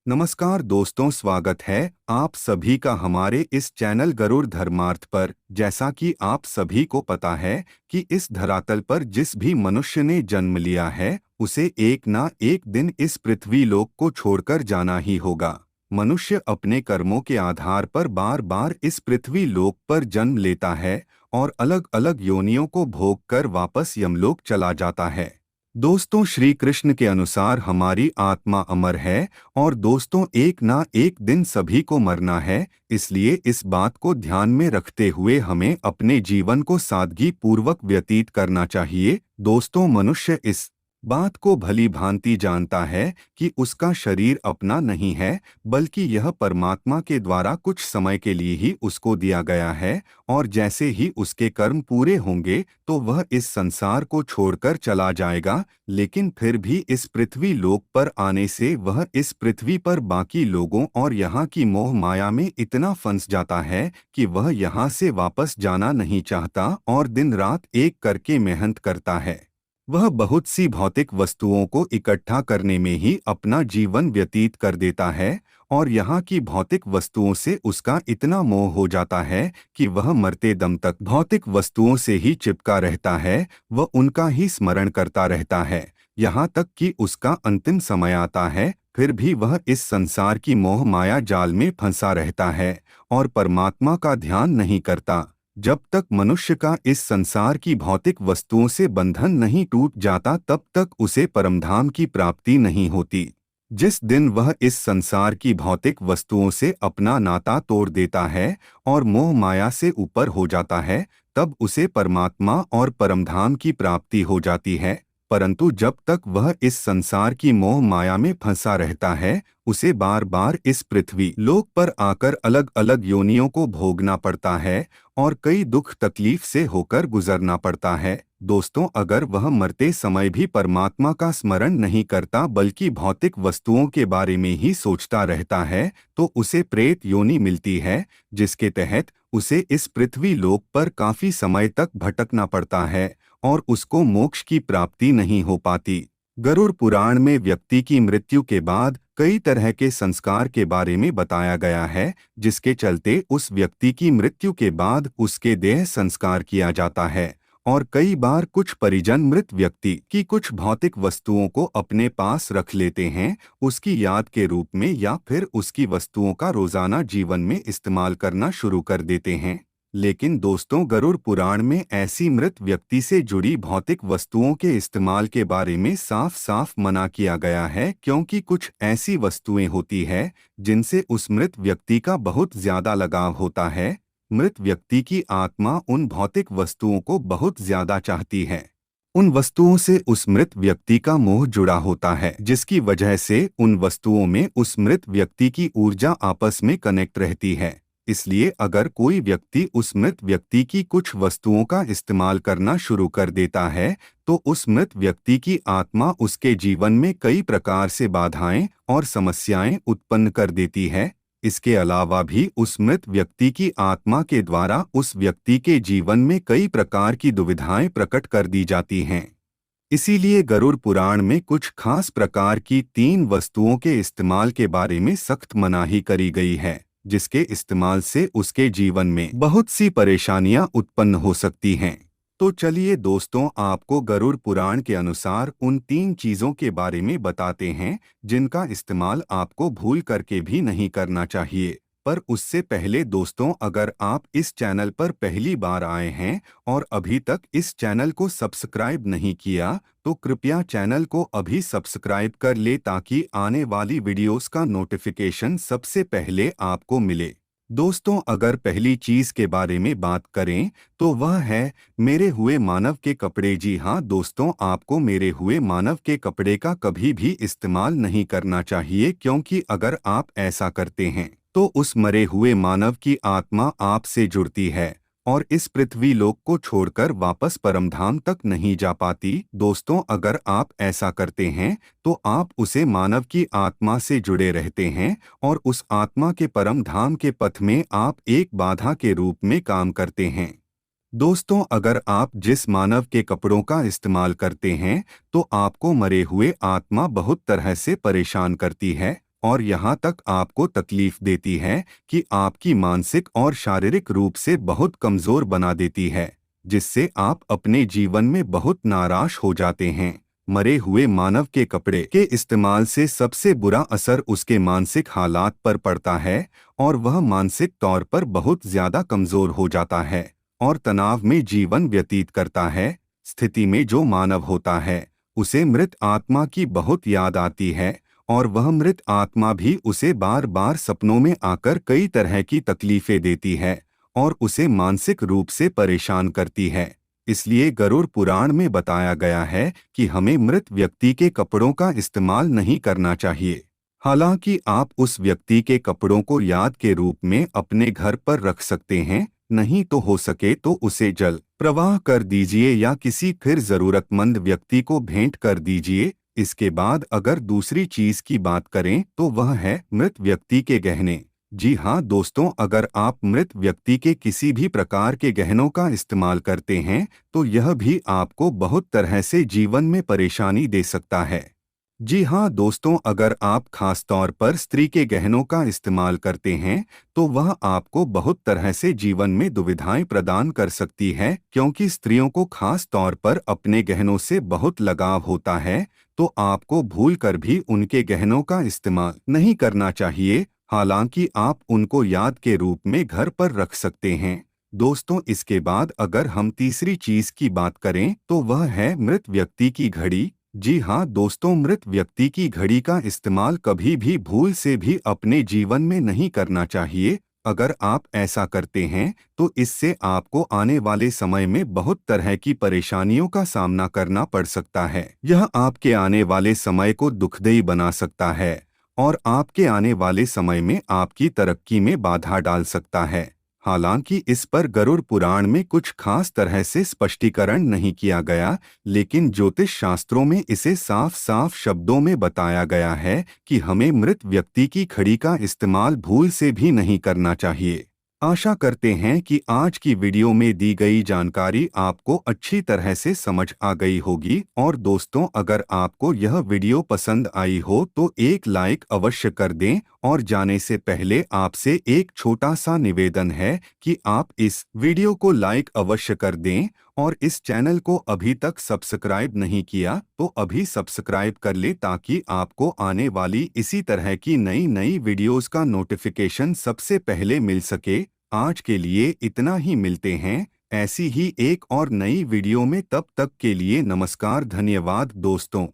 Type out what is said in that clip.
नमस्कार दोस्तों, स्वागत है आप सभी का हमारे इस चैनल गरुड़ धर्मार्थ पर। जैसा कि आप सभी को पता है कि इस धरातल पर जिस भी मनुष्य ने जन्म लिया है उसे एक ना एक दिन इस पृथ्वी लोक को छोड़कर जाना ही होगा। मनुष्य अपने कर्मों के आधार पर बार बार इस पृथ्वी लोक पर जन्म लेता है और अलग अलग योनियों को भोग कर वापस यमलोक चला जाता है। दोस्तों, श्री कृष्ण के अनुसार हमारी आत्मा अमर है और दोस्तों एक ना एक दिन सभी को मरना है। इसलिए इस बात को ध्यान में रखते हुए हमें अपने जीवन को सादगी पूर्वक व्यतीत करना चाहिए। दोस्तों, मनुष्य इस बात को भली भांति जानता है कि उसका शरीर अपना नहीं है, बल्कि यह परमात्मा के द्वारा कुछ समय के लिए ही उसको दिया गया है और जैसे ही उसके कर्म पूरे होंगे तो वह इस संसार को छोड़कर चला जाएगा। लेकिन फिर भी इस पृथ्वी लोक पर आने से वह इस पृथ्वी पर बाकी लोगों और यहाँ की मोह माया में इतना फंस जाता है कि वह यहाँ से वापस जाना नहीं चाहता और दिन रात एक करके मेहनत करता है। वह बहुत सी भौतिक वस्तुओं को इकट्ठा करने में ही अपना जीवन व्यतीत कर देता है और यहाँ की भौतिक वस्तुओं से उसका इतना मोह हो जाता है कि वह मरते दम तक भौतिक वस्तुओं से ही चिपका रहता है। वह उनका ही स्मरण करता रहता है, यहाँ तक कि उसका अंतिम समय आता है, फिर भी वह इस संसार की मोह माया जाल में फंसा रहता है और परमात्मा का ध्यान नहीं करता। जब तक मनुष्य का इस संसार की भौतिक वस्तुओं से बंधन नहीं टूट जाता तब तक उसे परमधाम की प्राप्ति नहीं होती। जिस दिन वह इस संसार की भौतिक वस्तुओं से अपना नाता तोड़ देता है और मोह माया से ऊपर हो जाता है, तब उसे परमात्मा और परमधाम की प्राप्ति हो जाती है। परंतु जब तक वह इस संसार की मोह माया में फंसा रहता है, उसे बार बार इस पृथ्वी लोक पर आकर अलग अलग योनियों को भोगना पड़ता है और कई दुख तकलीफ से होकर गुजरना पड़ता है। दोस्तों, अगर वह मरते समय भी परमात्मा का स्मरण नहीं करता बल्कि भौतिक वस्तुओं के बारे में ही सोचता रहता है, तो उसे प्रेत योनि मिलती है, जिसके तहत उसे इस पृथ्वी लोक पर काफी समय तक भटकना पड़ता है और उसको मोक्ष की प्राप्ति नहीं हो पाती। गरुड़ पुराण में व्यक्ति की मृत्यु के बाद कई तरह के संस्कार के बारे में बताया गया है, जिसके चलते उस व्यक्ति की मृत्यु के बाद उसके देह संस्कार किया जाता है और कई बार कुछ परिजन मृत व्यक्ति की कुछ भौतिक वस्तुओं को अपने पास रख लेते हैं, उसकी याद के रूप में, या फिर उसकी वस्तुओं का रोजाना जीवन में इस्तेमाल करना शुरू कर देते हैं। लेकिन दोस्तों, गरुड़ पुराण में ऐसी मृत व्यक्ति से जुड़ी भौतिक वस्तुओं के इस्तेमाल के बारे में साफ साफ मना किया गया है, क्योंकि कुछ ऐसी वस्तुएं होती है जिनसे उस मृत व्यक्ति का बहुत ज्यादा लगाव होता है। मृत व्यक्ति की आत्मा उन भौतिक वस्तुओं को बहुत ज्यादा चाहती है। उन वस्तुओं से उस मृत व्यक्ति का मोह जुड़ा होता है, जिसकी वजह से उन वस्तुओं में उस मृत व्यक्ति की ऊर्जा आपस में कनेक्ट रहती है। इसलिए अगर कोई व्यक्ति उस मृत व्यक्ति की कुछ वस्तुओं का इस्तेमाल करना शुरू कर देता है, तो उस मृत व्यक्ति की आत्मा उसके जीवन में कई प्रकार से बाधाएं और समस्याएं उत्पन्न कर देती है। इसके अलावा भी उस मृत व्यक्ति की आत्मा के द्वारा उस व्यक्ति के जीवन में कई प्रकार की दुविधाएं प्रकट कर दी जाती हैं। इसीलिए गरुड़ पुराण में कुछ खास प्रकार की 3 वस्तुओं के इस्तेमाल के बारे में सख्त मनाही करी गई है, जिसके इस्तेमाल से उसके जीवन में बहुत सी परेशानियां उत्पन्न हो सकती हैं। तो चलिए दोस्तों, आपको गरुड़ पुराण के अनुसार उन 3 चीजों के बारे में बताते हैं जिनका इस्तेमाल आपको भूल करके भी नहीं करना चाहिए। पर उससे पहले दोस्तों, अगर आप इस चैनल पर पहली बार आए हैं और अभी तक इस चैनल को सब्सक्राइब नहीं किया, तो कृपया चैनल को अभी सब्सक्राइब कर ले ताकि आने वाली वीडियोस का नोटिफिकेशन सबसे पहले आपको मिले। दोस्तों, अगर पहली चीज के बारे में बात करें तो वह है मेरे हुए मानव के कपड़े। जी हाँ दोस्तों, आपको मेरे हुए मानव के कपड़े का कभी भी इस्तेमाल नहीं करना चाहिए, क्योंकि अगर आप ऐसा करते हैं तो उस मरे हुए मानव की आत्मा आपसे जुड़ती है और इस पृथ्वी लोक को छोड़कर वापस परमधाम तक नहीं जा पाती। दोस्तों, अगर आप ऐसा करते हैं तो आप उसे मानव की आत्मा से जुड़े रहते हैं और उस आत्मा के परम धाम के पथ में आप एक बाधा के रूप में काम करते हैं। दोस्तों, अगर आप जिस मानव के कपड़ों का इस्तेमाल करते हैं तो आपको मरे हुए आत्मा बहुत तरह से परेशान करती है और यहाँ तक आपको तकलीफ देती है कि आपकी मानसिक और शारीरिक रूप से बहुत कमजोर बना देती है, जिससे आप अपने जीवन में बहुत नाराज हो जाते हैं। मरे हुए मानव के कपड़े के इस्तेमाल से सबसे बुरा असर उसके मानसिक हालात पर पड़ता है और वह मानसिक तौर पर बहुत ज्यादा कमजोर हो जाता है और तनाव में जीवन व्यतीत करता है। स्थिति में जो मानव होता है उसे मृत आत्मा की बहुत याद आती है और वह मृत आत्मा भी उसे बार बार सपनों में आकर कई तरह की तकलीफें देती है और उसे मानसिक रूप से परेशान करती है। इसलिए गरुड़ पुराण में बताया गया है कि हमें मृत व्यक्ति के कपड़ों का इस्तेमाल नहीं करना चाहिए। हालांकि आप उस व्यक्ति के कपड़ों को याद के रूप में अपने घर पर रख सकते हैं, नहीं तो हो सके तो उसे जल प्रवाह कर दीजिए या किसी फिर जरूरतमंद व्यक्ति को भेंट कर दीजिए। इसके बाद अगर दूसरी चीज की बात करें तो वह है मृत व्यक्ति के गहने। जी हाँ दोस्तों, अगर आप मृत व्यक्ति के किसी भी प्रकार के गहनों का इस्तेमाल करते हैं तो यह भी आपको बहुत तरह से जीवन में परेशानी दे सकता है। जी हाँ दोस्तों, अगर आप खास तौर पर स्त्री के गहनों का इस्तेमाल करते हैं तो वह आपको बहुत तरह से जीवन में दुविधाएं प्रदान कर सकती है, क्योंकि स्त्रियों को खास तौर पर अपने गहनों से बहुत लगाव होता है। तो आपको भूलकर भी उनके गहनों का इस्तेमाल नहीं करना चाहिए। हालांकि आप उनको याद के रूप में घर पर रख सकते हैं। दोस्तों, इसके बाद अगर हम तीसरी चीज की बात करें तो वह है मृत व्यक्ति की घड़ी। जी हाँ दोस्तों, मृत व्यक्ति की घड़ी का इस्तेमाल कभी भी भूल से भी अपने जीवन में नहीं करना चाहिए। अगर आप ऐसा करते हैं तो इससे आपको आने वाले समय में बहुत तरह की परेशानियों का सामना करना पड़ सकता है। यह आपके आने वाले समय को दुखदायी बना सकता है और आपके आने वाले समय में आपकी तरक्की में बाधा डाल सकता है। हालांकि इस पर गरुड़ पुराण में कुछ खास तरह से स्पष्टीकरण नहीं किया गया, लेकिन ज्योतिष शास्त्रों में इसे साफ साफ शब्दों में बताया गया है कि हमें मृत व्यक्ति की घड़ी का इस्तेमाल भूल से भी नहीं करना चाहिए। आशा करते हैं कि आज की वीडियो में दी गई जानकारी आपको अच्छी तरह से समझ आ गई होगी। और दोस्तों, अगर आपको यह वीडियो पसंद आई हो तो एक लाइक अवश्य कर दें और जाने से पहले आपसे एक छोटा सा निवेदन है कि आप इस वीडियो को लाइक अवश्य कर दें और इस चैनल को अभी तक सब्सक्राइब नहीं किया तो अभी सब्सक्राइब कर ले, ताकि आपको आने वाली इसी तरह की नई नई वीडियोस का नोटिफिकेशन सबसे पहले मिल सके। आज के लिए इतना ही, मिलते हैं ऐसी ही एक और नई वीडियो में। तब तक के लिए नमस्कार, धन्यवाद दोस्तों।